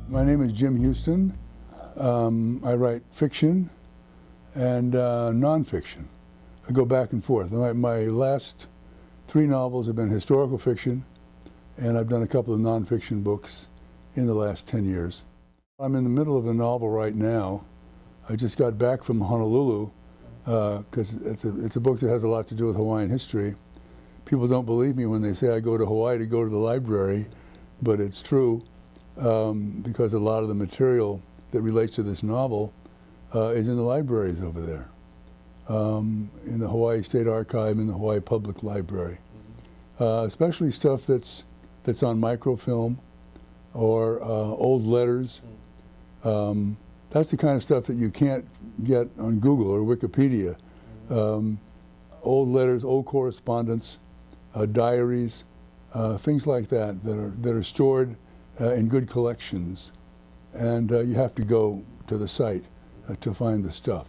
My name is Jim Houston. I write fiction and nonfiction. I go back and forth. My last 3 novels have been historical fiction, and I've done a couple of nonfiction books in the last 10 years. I'm in the middle of a novel right now. I just got back from Honolulu because it's a book that has a lot to do with Hawaiian history. People don't believe me when they say I go to Hawaii to go to the library, but it's true because a lot of the material that relates to this novel is in the libraries over there, in the Hawaii State Archive, in the Hawaii Public Library, especially stuff that's on microfilm or old letters. That's the kind of stuff that you can't get on Google or Wikipedia. Old letters, old correspondence, diaries, things like that that are stored in good collections, and you have to go to the site to find the stuff.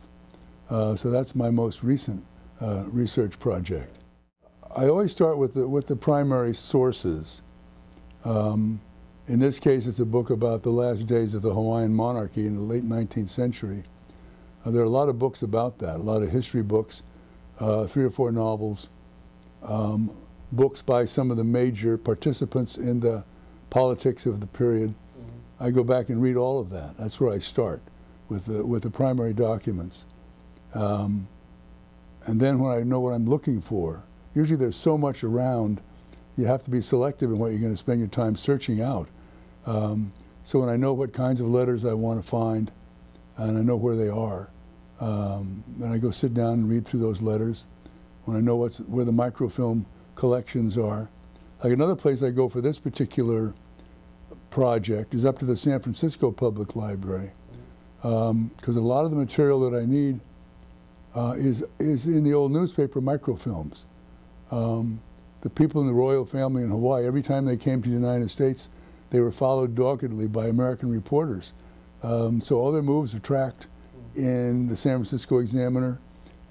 So that's my most recent research project. I always start with the primary sources. In this case, it's a book about the last days of the Hawaiian monarchy in the late 19th century. There are a lot of books about that, a lot of history books, 3 or 4 novels, books by some of the major participants in the politics of the period. I go back and read all of that. That's where I start, with the primary documents. And then when I know what I'm looking for, usually there's so much around, you have to be selective in what you're going to spend your time searching out. So when I know what kinds of letters I want to find, and I know where they are, then I go sit down and read through those letters. When I know where the microfilm collections are. Like another place I go for this particular project is up to the San Francisco Public Library, because a lot of the material that I need is in the old newspaper microfilms. The people in the royal family in Hawaii, every time they came to the United States, they were followed doggedly by American reporters. So all their moves are tracked in the San Francisco Examiner,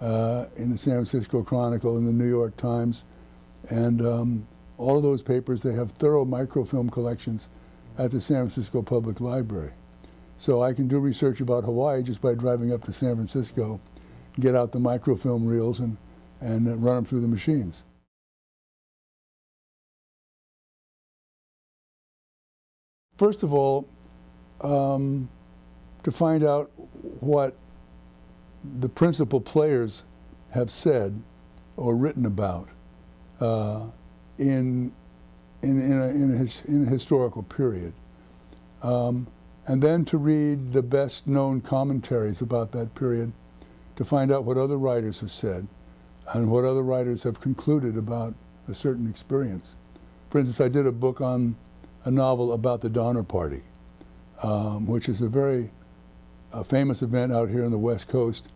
in the San Francisco Chronicle, in the New York Times, and all of those papers, they have thorough microfilm collections at the San Francisco Public Library. So I can do research about Hawaii just by driving up to San Francisco, get out the microfilm reels and run them through the machines. First of all, to find out what the principal players have said or written about in a historical period, and then to read the best known commentaries about that period to find out what other writers have said and what other writers have concluded about a certain experience. For instance, I did a book on a novel about the Donner Party, which is a very famous event out here on the West Coast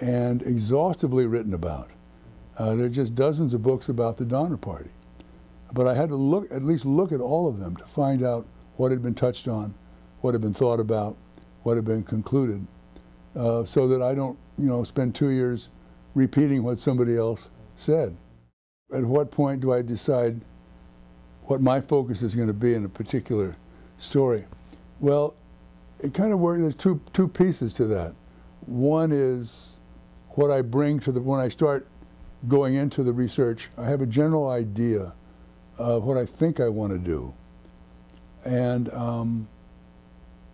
and exhaustively written about. There are just dozens of books about the Donner Party. But I had to at least look at all of them to find out what had been touched on, what had been thought about, what had been concluded, so that I don't, spend 2 years repeating what somebody else said. At what point do I decide what my focus is going to be in a particular story? Well, it kind of works. There's two pieces to that. One is what I bring to when I start going into the research, I have a general idea of what I think I want to do, and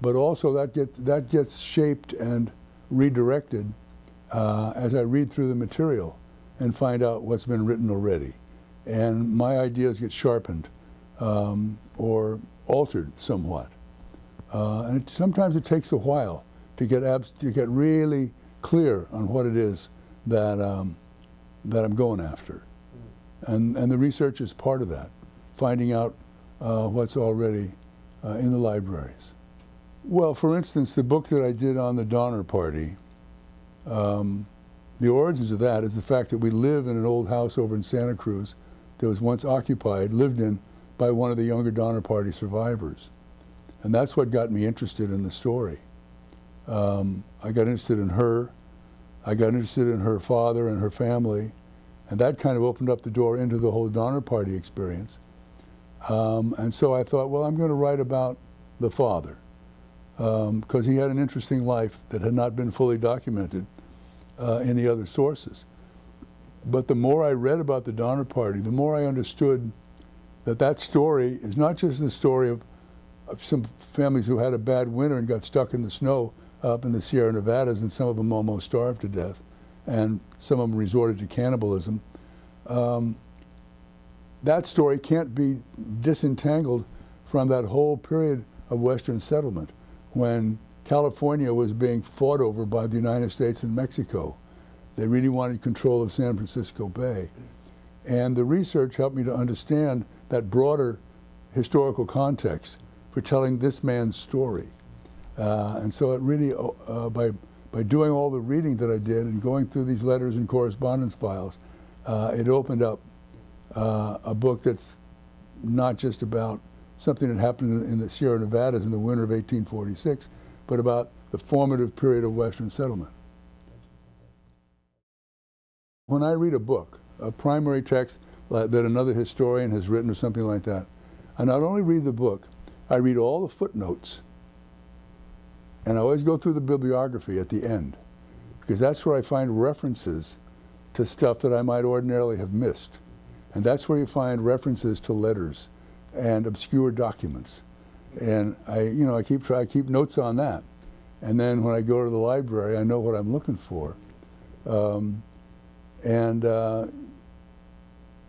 but also that gets shaped and redirected as I read through the material and find out what's been written already, and my ideas get sharpened or altered somewhat, and sometimes it takes a while to get really clear on what it is that I'm going after. And the research is part of that, finding out what's already in the libraries. Well, for instance, the book that I did on the Donner Party, the origins of that is the fact that we live in an old house over in Santa Cruz that was once occupied, lived in by one of the younger Donner Party survivors. And that's what got me interested in the story. I got interested in her, I got interested in her father and her family, and that kind of opened up the door into the whole Donner Party experience. And so I thought, well, I'm going to write about the father. because he had an interesting life that had not been fully documented in the other sources. But the more I read about the Donner Party, the more I understood that that story is not just the story of some families who had a bad winter and got stuck in the snow up in the Sierra Nevadas, and some of them almost starved to death, and some of them resorted to cannibalism. That story can't be disentangled from that whole period of Western settlement when California was being fought over by the United States and Mexico. They really wanted control of San Francisco Bay. And the research helped me to understand that broader historical context for telling this man's story. And so it really, by doing all the reading that I did and going through these letters and correspondence files, it opened up a book that's not just about something that happened in the Sierra Nevadas in the winter of 1846, but about the formative period of Western settlement. When I read a book, a primary text that another historian has written or something like that, I not only read the book, I read all the footnotes. And I always go through the bibliography at the end, because that's where I find references to stuff that I might ordinarily have missed. And that's where you find references to letters and obscure documents. And I keep notes on that. And then when I go to the library, I know what I'm looking for.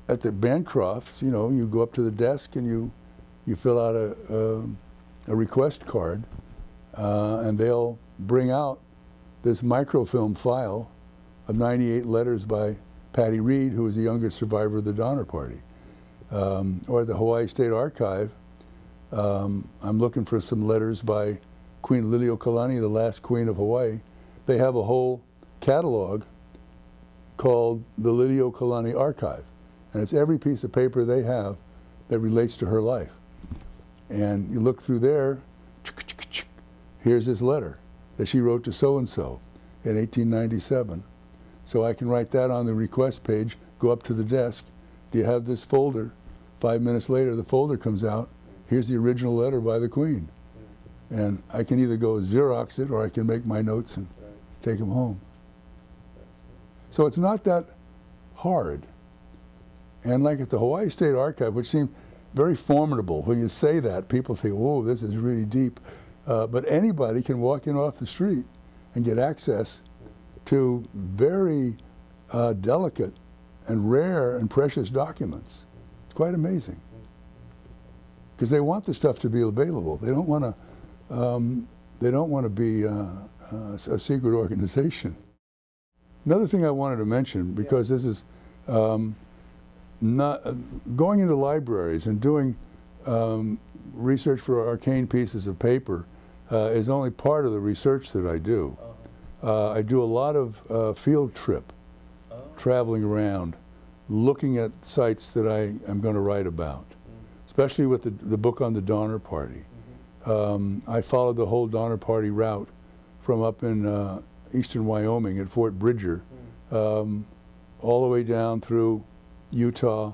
At the Bancroft, you go up to the desk and you fill out a request card, and they'll bring out this microfilm file of 98 letters by Patty Reed, who was the youngest survivor of the Donner Party. Or at the Hawaii State Archive, I'm looking for some letters by Queen Liliuokalani, the last queen of Hawaii. They have a whole catalog called the Liliuokalani Archive. And it's every piece of paper they have that relates to her life. And you look through there, here's this letter that she wrote to so-and-so in 1897. So I can write that on the request page, go up to the desk, do you have this folder? 5 minutes later, the folder comes out, here's the original letter by the Queen. And I can either go Xerox it, or I can make my notes and take them home. So it's not that hard. And like at the Hawaii State Archive, which seemed very formidable, when you say that, people think, whoa, this is really deep. But anybody can walk in off the street and get access to very delicate and rare and precious documents. It's quite amazing. Because they want the stuff to be available. They don't want to be a secret organization. Another thing I wanted to mention, because this is not going into libraries and doing research for arcane pieces of paper is only part of the research that I do. I do a lot of field trip, traveling around, looking at sites that I am going to write about, especially with the book on the Donner Party. I followed the whole Donner Party route from up in eastern Wyoming at Fort Bridger, all the way down through Utah,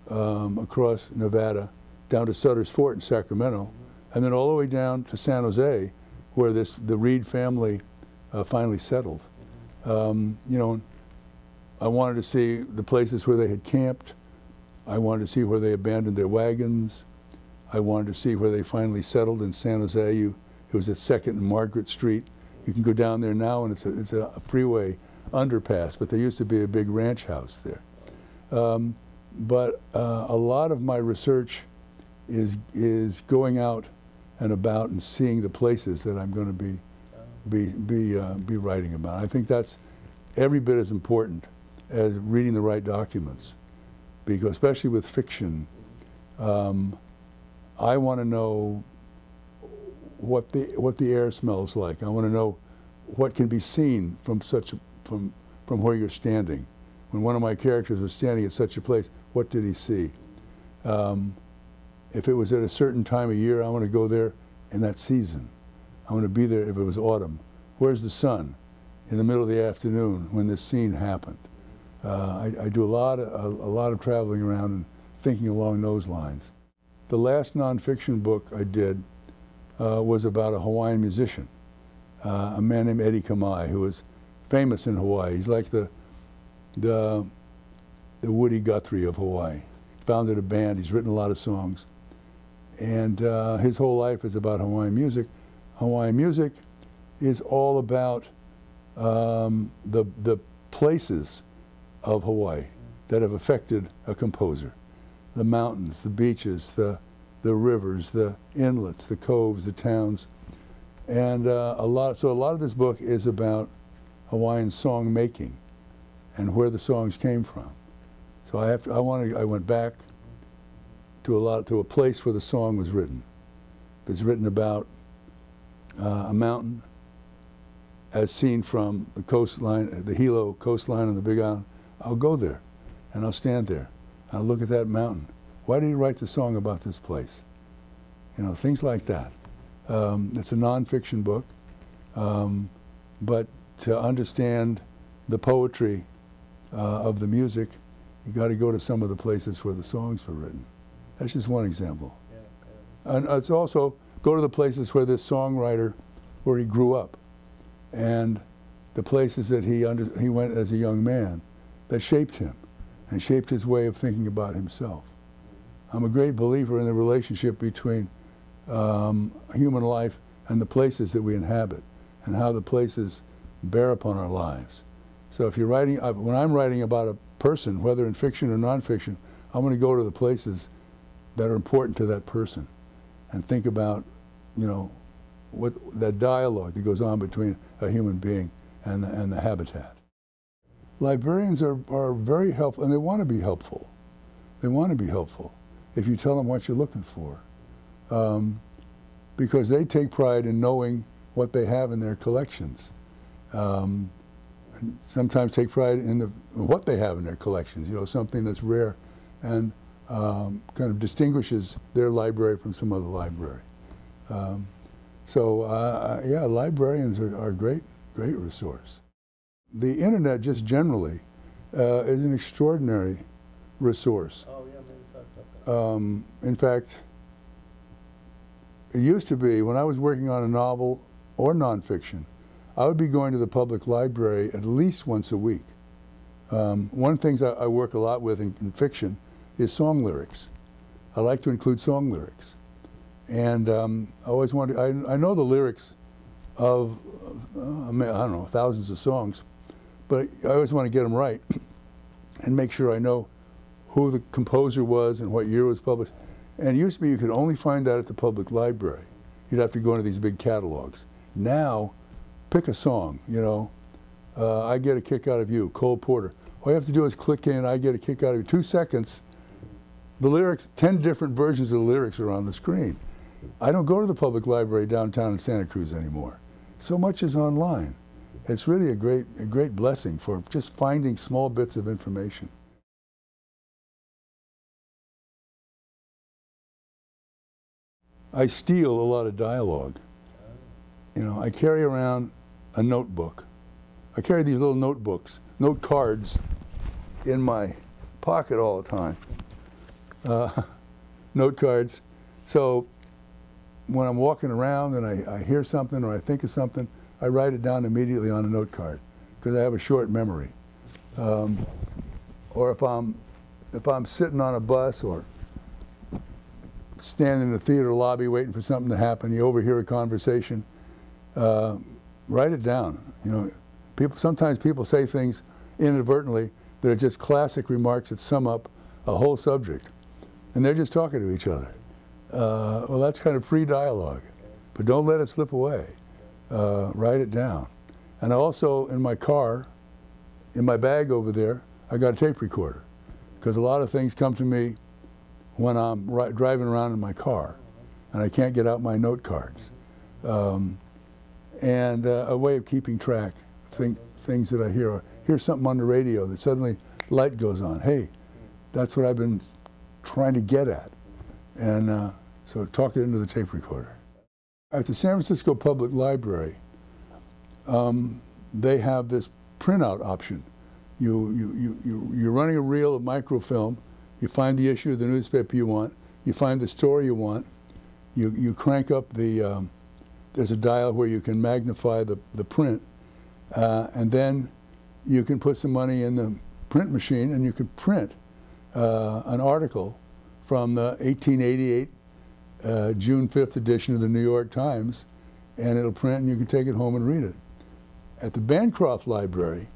across Nevada, down to Sutter's Fort in Sacramento, and then all the way down to San Jose, where the Reed family finally settled. I wanted to see the places where they had camped. I wanted to see where they abandoned their wagons. I wanted to see where they finally settled in San Jose. It was at 2nd and Margaret Street. You can go down there now, and it's a freeway underpass, but there used to be a big ranch house there. But a lot of my research is going out and about and seeing the places that I'm going to be writing about. I think that's every bit as important as reading the right documents, because especially with fiction, I want to know what the air smells like. I want to know what can be seen from where you're standing. When one of my characters was standing at such a place, what did he see? If it was at a certain time of year, I want to go there in that season. I want to be there if it was autumn. Where's the sun? In the middle of the afternoon when this scene happened. I do a lot of traveling around and thinking along those lines. The last nonfiction book I did was about a Hawaiian musician, a man named Eddie Kamai, who was famous in Hawaii. He's like the Woody Guthrie of Hawaii. Founded a band. He's written a lot of songs, and his whole life is about Hawaiian music. Hawaiian music is all about the places of Hawaii that have affected a composer. The mountains, the beaches, the rivers, the inlets, the coves, the towns. And a lot of this book is about Hawaiian song making and where the songs came from. So I went back to a place where the song was written. If it's written about a mountain as seen from the coastline, the Hilo coastline on the Big Island, I'll go there and I'll stand there. I'll look at that mountain. Why did he write the song about this place? You know, things like that. It's a nonfiction book, but to understand the poetry of the music, you got to go to some of the places where the songs were written. That's just one example. And it's also go to the places where this songwriter, where he grew up, and the places that he went as a young man that shaped him and shaped his way of thinking about himself. I'm a great believer in the relationship between human life and the places that we inhabit and how the places bear upon our lives. So if you're writing, when I'm writing about a person, whether in fiction or nonfiction, I'm going to go to the places that are important to that person and think about, you know, what that dialogue that goes on between a human being and the habitat. Librarians are very helpful, and they want to be helpful. They want to be helpful if you tell them what you're looking for, because they take pride in knowing what they have in their collections. And sometimes take pride in what they have in their collections, you know, something that's rare and kind of distinguishes their library from some other library. Yeah, librarians are a great resource. The internet just generally is an extraordinary resource. Oh, yeah, maybe talk about that. In fact, it used to be when I was working on a novel or nonfiction, I would be going to the public library at least once a week. One of the things I work a lot with in fiction is song lyrics. I like to include song lyrics. And I always wanted, I know the lyrics of, I don't know, thousands of songs, but I always want to get them right and make sure I know who the composer was and what year it was published. And it used to be you could only find that at the public library. You'd have to go into these big catalogs. Now, pick a song, you know. I Get a Kick Out of You, Cole Porter. All you have to do is click in, I Get a Kick Out of You. 2 seconds, the lyrics, 10 different versions of the lyrics are on the screen. I don't go to the public library downtown in Santa Cruz anymore. So much is online. It's really a great blessing for just finding small bits of information. I steal a lot of dialogue. You know, I carry around a notebook. I carry these little notebooks, note cards, in my pocket all the time. Note cards. So when I'm walking around and I hear something or I think of something, I write it down immediately on a note card because I have a short memory. Or if I'm sitting on a bus or standing in the theater lobby waiting for something to happen, you overhear a conversation, write it down. You know, sometimes people say things inadvertently that are just classic remarks that sum up a whole subject, and they're just talking to each other. Well, that's kind of free dialogue, but don't let it slip away. Write it down. And also in my car, in my bag over there, I got a tape recorder, because a lot of things come to me when I'm driving around in my car, and I can't get out my note cards. And a way of keeping track, things that I hear. Or hear something on the radio that suddenly light goes on. Hey, that's what I've been trying to get at. And so talk it into the tape recorder. At the San Francisco Public Library, they have this printout option. You're running a reel of microfilm, you find the issue of the newspaper you want, you find the story you want, you crank up the, there's a dial where you can magnify the print, and then you can put some money in the print machine and you can print an article from the 1888 June 5th edition of the New York Times, and it'll print and you can take it home and read it. At the Bancroft Library,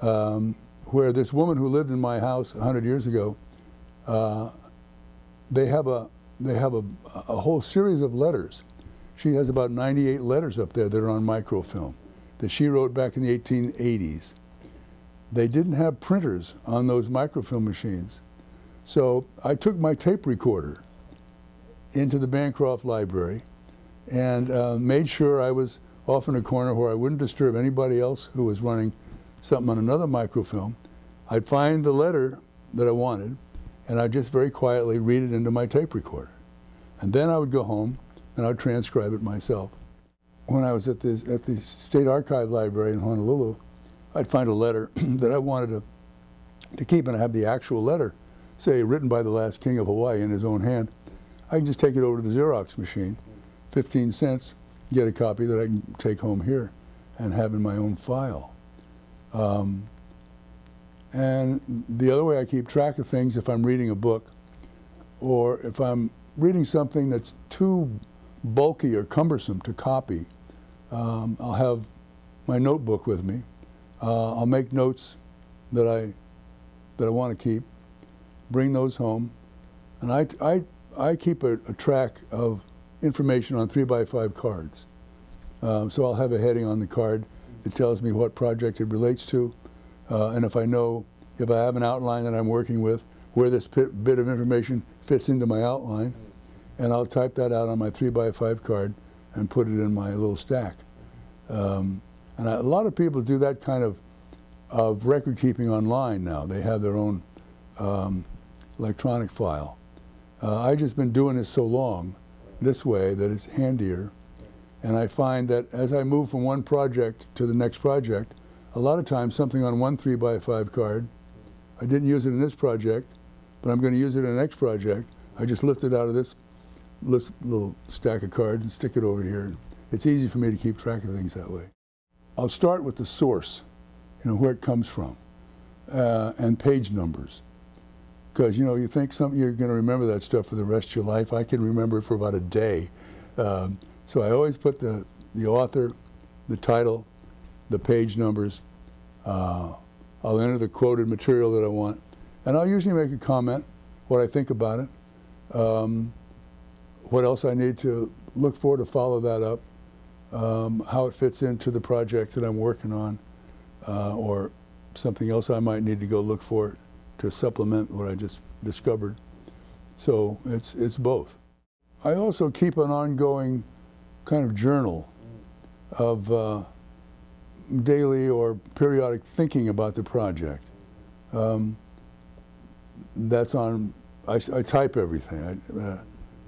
where this woman who lived in my house 100 years ago, they have a whole series of letters. She has about 98 letters up there that are on microfilm that she wrote back in the 1880s. They didn't have printers on those microfilm machines. So I took my tape recorder into the Bancroft Library and made sure I was off in a corner where I wouldn't disturb anybody else who was running something on another microfilm. I'd find the letter that I wanted, and I'd just very quietly read it into my tape recorder. And then I would go home and I'd transcribe it myself. When I was at the State Archive Library in Honolulu, I'd find a letter that I wanted to keep, and I have the actual letter, say, written by the last king of Hawaii in his own hand. I can just take it over to the Xerox machine, 15 cents, get a copy that I can take home here and have in my own file. And the other way I keep track of things, if I'm reading a book, or if I'm reading something that's too bulky or cumbersome to copy, I'll have my notebook with me. I'll make notes that I want to keep, bring those home, and I keep a track of information on 3x5 cards. So I'll have a heading on the card that tells me what project it relates to, and if I have an outline that I'm working with, where this bit of information fits into my outline, and I'll type that out on my 3x5 card and put it in my little stack. And a lot of people do that kind of record keeping online now. They have their own electronic file. I've just been doing this so long this way that it's handier. And I find that as I move from one project to the next project, a lot of times something on one 3x5 card, I didn't use it in this project, but I'm going to use it in the next project. I just lift it out of this little stack of cards and stick it over here. It's easy for me to keep track of things that way. I'll start with the source, where it comes from, and page numbers. Because, you think you're going to remember that stuff for the rest of your life. I can remember it for about a day. So I always put the author, the title, the page numbers. I'll enter the quoted material that I want. And I'll usually make a comment, what I think about it, what else I need to look for to follow that up, how it fits into the project that I'm working on, or something else I might need to go look for to supplement what I just discovered. So it's both. I also keep an ongoing kind of journal of daily or periodic thinking about the project. That's on, I type everything,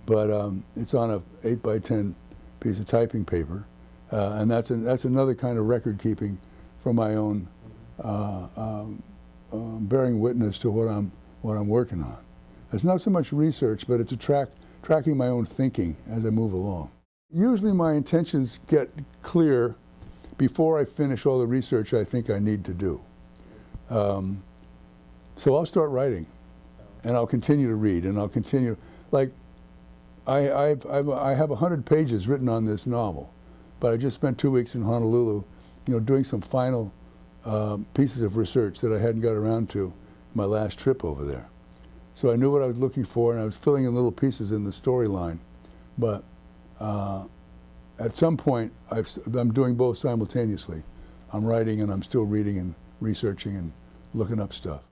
but it's on a 8x10 piece of typing paper, and that's another kind of record keeping for my own bearing witness to what I'm working on. It's not so much research, but it's tracking my own thinking as I move along. Usually my intentions get clear before I finish all the research I think I need to do. So I'll start writing, and I'll continue to read, and I'll continue. Like, I have 100 pages written on this novel, but I just spent 2 weeks in Honolulu, doing some final pieces of research that I hadn't got around to my last trip over there. So I knew what I was looking for, and I was filling in little pieces in the storyline. But at some point, I'm doing both simultaneously. I'm writing, and I'm still reading and researching and looking up stuff.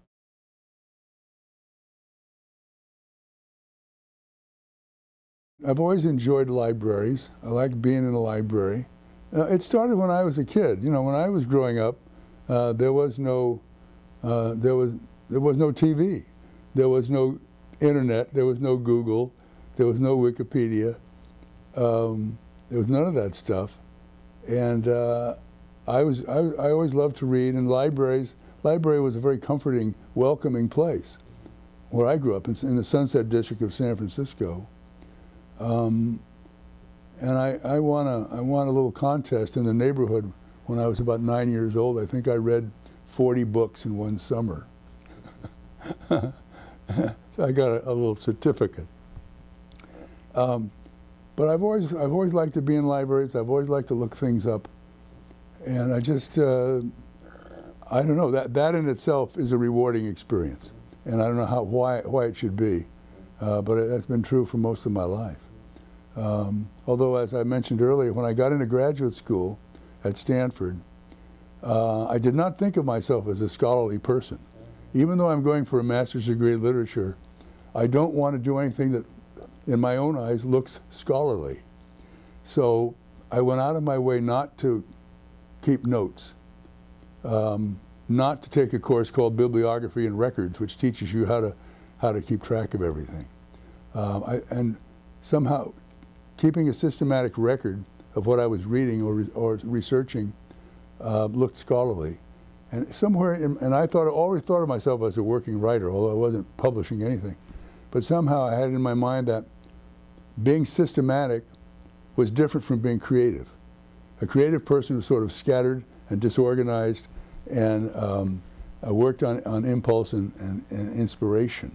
I've always enjoyed libraries. I like being in a library. It started when I was a kid. When I was growing up, there was no TV, there was no internet, there was no Google, there was no Wikipedia, there was none of that stuff, and I always loved to read. And library was a very comforting, welcoming place where I grew up in the Sunset District of San Francisco. And I won a little contest in the neighborhood when I was about 9 years old. I think I read 40 books in one summer. So I got a little certificate. But I've always liked to be in libraries. I've always liked to look things up. And I just, I don't know, that in itself is a rewarding experience. And I don't know why it should be. But that's been true for most of my life. Although, as I mentioned earlier, when I got into graduate school at Stanford, I did not think of myself as a scholarly person. Even though I'm going for a master's degree in literature, I don't want to do anything that, in my own eyes, looks scholarly. So I went out of my way not to keep notes, not to take a course called Bibliography and Records, which teaches you how to keep track of everything. And somehow keeping a systematic record of what I was reading or researching looked scholarly. And somewhere, and I always thought of myself as a working writer, although I wasn't publishing anything. But somehow I had in my mind that being systematic was different from being creative. A creative person was sort of scattered and disorganized and worked on impulse and inspiration,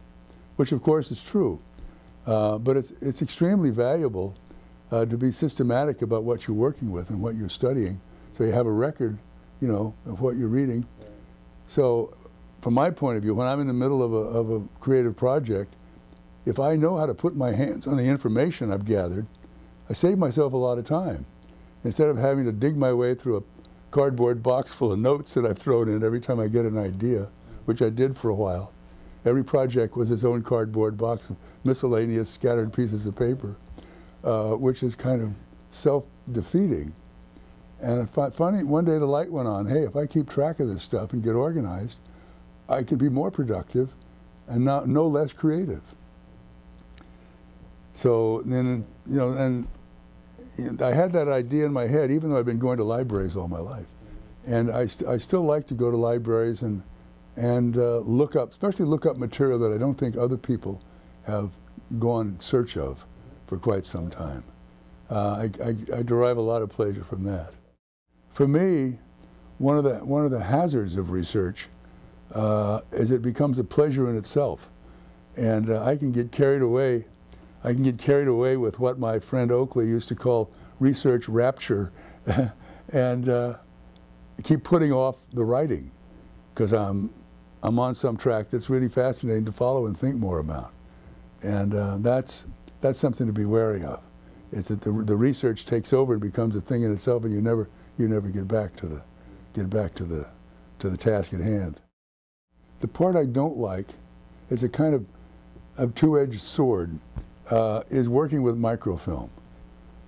which of course is true. But it's extremely valuable to be systematic about what you're working with and what you're studying, so you have a record, you know, of what you're reading. So, from my point of view, when I'm in the middle of a creative project, if I know how to put my hands on the information I've gathered, I save myself a lot of time. Instead of having to dig my way through a cardboard box full of notes that I've thrown in every time I get an idea, which I did for a while. Every project was its own cardboard box of miscellaneous scattered pieces of paper, which is kind of self-defeating. And funny, one day the light went on. Hey, if I keep track of this stuff and get organized, I can be more productive and no less creative. So then, you know, and I had that idea in my head, even though I've been going to libraries all my life. And I still like to go to libraries and look up, especially look up material that I don't think other people have gone in search of for quite some time. I derive a lot of pleasure from that. For me, one of the hazards of research is it becomes a pleasure in itself, and I can get carried away. I can get carried away with what my friend Oakley used to call research rapture, and keep putting off the writing because I'm on some track that's really fascinating to follow and think more about, and that's something to be wary of. Is that the research takes over and becomes a thing in itself, and you never get back to the task at hand. The part I don't like is a kind of two-edged sword. Is working with microfilm,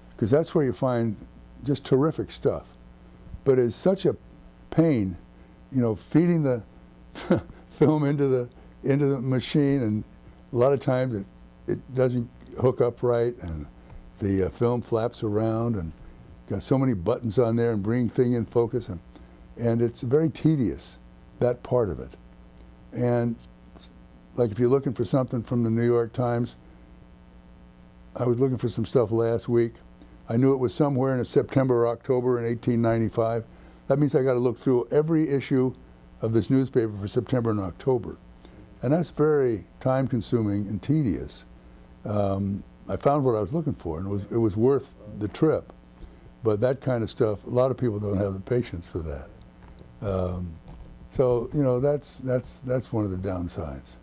because that's where you find just terrific stuff. But it's such a pain, you know, feeding the film into the machine, and a lot of times it doesn't hook up right, and the film flaps around, and got so many buttons on there and bringing thing in focus, and it's very tedious, that part of it. And like if you're looking for something from the New York Times, I was looking for some stuff last week. I knew it was somewhere in September or October in 1895. That means I got to look through every issue of this newspaper for September and October. And that's very time-consuming and tedious. I found what I was looking for, and it was worth the trip. But that kind of stuff, a lot of people don't have the patience for that. So, you know, that's one of the downsides.